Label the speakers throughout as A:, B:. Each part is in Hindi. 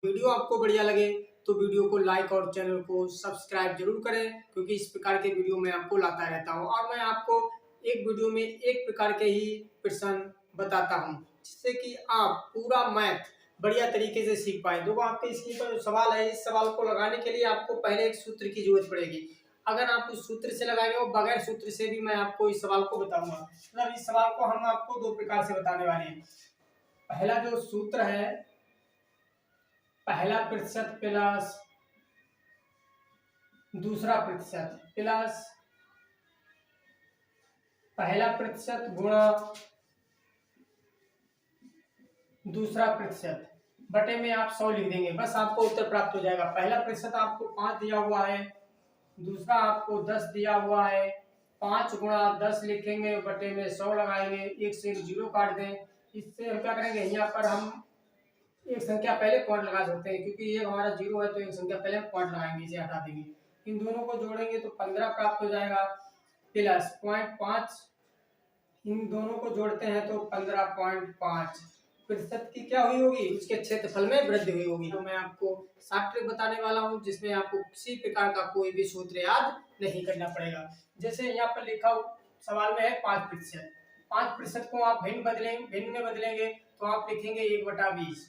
A: वीडियो आपको बढ़िया लगे तो वीडियो को लाइक और चैनल को सब्सक्राइब जरूर करें, क्योंकि इस प्रकार के वीडियो मैं आपको लाता रहता हूं और मैं आपको एक वीडियो में एक प्रकार के ही प्रश्न बताता हूं, जिससे कि आप पूरा मैथ बढ़िया तरीके से सीख पाए। देखो, आपके स्क्रीन पर जो सवाल है, इस सवाल को लगाने के लिए आपको पहले एक सूत्र की जरूरत पड़ेगी। अगर आप उस सूत्र से लगाएंगे और बगैर सूत्र से भी मैं आपको इस सवाल को बताऊंगा। मतलब इस सवाल को हम आपको दो प्रकार से बताने वाले हैं। पहला जो सूत्र है, पहला प्रतिशत प्लस दूसरा प्रतिशत प्लस पहला प्रतिशत गुणा दूसरा प्रतिशत बटे में आप 100 लिख देंगे, बस आपको उत्तर प्राप्त हो जाएगा। पहला प्रतिशत आपको 5 दिया हुआ है, दूसरा आपको 10 दिया हुआ है। 5 गुणा 10 लिखेंगे, बटे में 100 लगाएंगे, एक से एक जीरो काट दें। इससे हम क्या करेंगे, यहाँ पर हम एक संख्या पहले पॉइंट लगा सकते हैं, क्योंकि ये हमारा जीरो है तो एक संख्या पहले पॉइंट लगाएंगे, इसे हटा देंगे। इन दोनों को जोड़ेंगे तो 15 प्राप्त हो जाएगा, प्लस 0.5। इन दोनों को जोड़ते हैं तो 15.5 प्रतिशत की क्या हुई होगी, उसके क्षेत्रफल में वृद्धि हुई होगी। तो मैं आपको शॉर्ट ट्रिक बताने वाला हूँ, जिसमें आपको किसी प्रकार का कोई भी सूत्र याद नहीं करना पड़ेगा। जैसे यहाँ पर लिखा सवाल में है 5%। 5% को आप भिन्न में बदलेंगे तो आप लिखेंगे 1/20।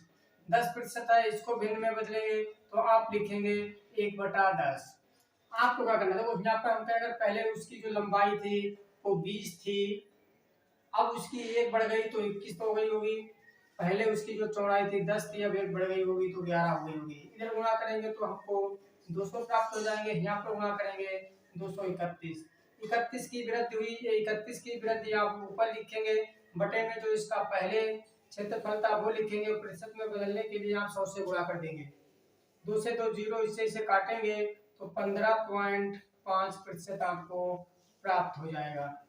A: 10% है, इसको भिन्न में बदलेंगे तो आप लिखेंगे 1/10। आपको क्या करना था, वो यहाँ पर हम अगर पहले उसकी जो लंबाई थी वो 20 थी, अब उसकी 1 बढ़ गई तो 21 हो गई होगी। पहले उसकी जो चौड़ाई थी 10 थी, अब 1 बढ़ गई होगी तो 11 हो गई होगी। इधर गुणा करेंगे तो हमको 200 प्राप्त हो जाएंगे। यहाँ पर गुणा करेंगे 231। 31 की वृद्धि हुई, 31 की वृद्धि आप ऊपर लिखेंगे, बटे में जो इसका पहले क्षेत्रफल था वो लिखेंगे। प्रतिशत में बदलने के लिए आप 100 से गुणा कर देंगे। 2 से तो जीरो, इससे इसे काटेंगे तो 15.5% आपको प्राप्त हो जाएगा।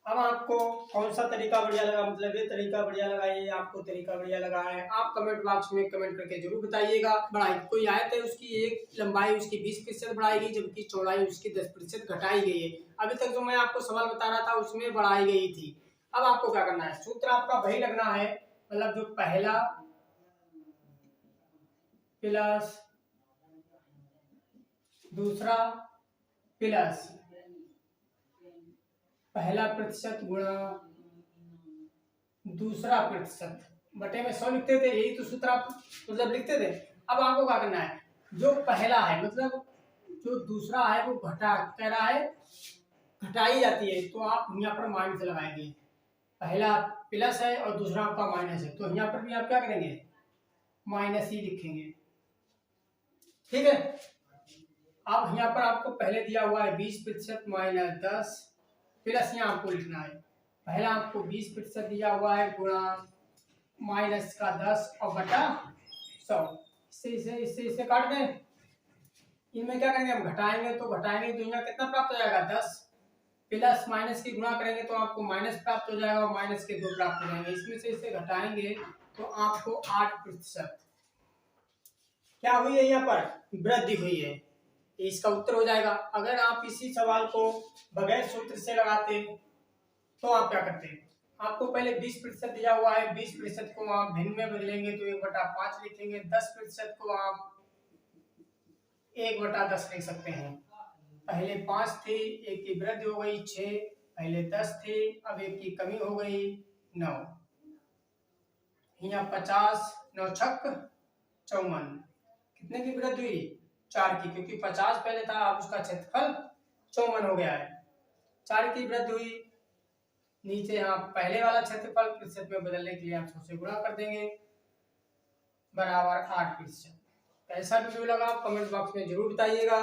A: अब आपको कौन सा तरीका बढ़िया लगा, मतलब ये तरीका बढ़िया लगा, ये आपको तरीका बढ़िया लगा है, आप कमेंट बॉक्स में कमेंट करके जरूर बताइएगा। बढ़ाई कोई आए थे, उसकी एक लंबाई उसकी 20% बढ़ाई गई, जबकि चौड़ाई उसकी 10% घटाई गई है। अभी तक जो मैं आपको सवाल बता रहा था उसमें बढ़ाई गई थी। अब आपको क्या करना है, सूत्र आपका वही लगना है, मतलब जो पहला प्लस दूसरा प्लस पहला प्रतिशत गुणा दूसरा प्रतिशत बटे में 100 लिखते थे, यही तो सूत्र आप मतलब लिखते थे। अब आपको क्या करना है, जो पहला है मतलब जो दूसरा है वो घटा कह रहा है घटाई जाती है, तो आप यहाँ पर माइनस लगाएंगे। पहला प्लस है और दूसरा आपका माइनस है, तो यहाँ पर भी आप क्या करेंगे, माइनस ही लिखेंगे। ठीक है, अब यहाँ पर आपको पहले दिया हुआ है 20% माइनस 10 प्लस यहाँ आपको लिखना है। पहला आपको 20% दिया हुआ है गुणा माइनस का 10 और बटा 100। इससे काट दें। इनमें क्या करेंगे, हम घटाएंगे तो यहाँ कितना प्राप्त हो जाएगा, 10 प्लस माइनस की गुणा करेंगे तो आपको माइनस प्राप्त हो जाएगा और माइनस के 2 प्राप्त हो जाएंगे। इसमें से इसे घटाएंगे तो आपको 8% क्या हुई है, यहाँ पर वृद्धि हुई है, इसका उत्तर हो जाएगा। अगर आप इसी सवाल को बगैर सूत्र से लगाते तो आप क्या करते हैं, आपको पहले 20% दिया हुआ है, 20% को आप भिन्न में बदलेंगे तो 1/5 लिखेंगे। 10% को आप 1/10 लिख सकते हैं। पहले 5 थी, एक की वृद्धि हो गई 6, पहले 10 थी, अब एक की कमी हो गई 9। यहाँ 50, 9 छक 54, कितने की वृद्धि हुई, 4 की, क्योंकि 50 पहले था, अब उसका क्षेत्रफल 54 हो गया है। 4 की वृद्धि हुई। नीचे आप पहले वाला क्षेत्रफल प्रतिशत में बदलने के लिए आप 100 से गुणा कर देंगे, बराबर 8%। कैसा वीडियो लगा आप कमेंट बॉक्स में जरूर बताइएगा।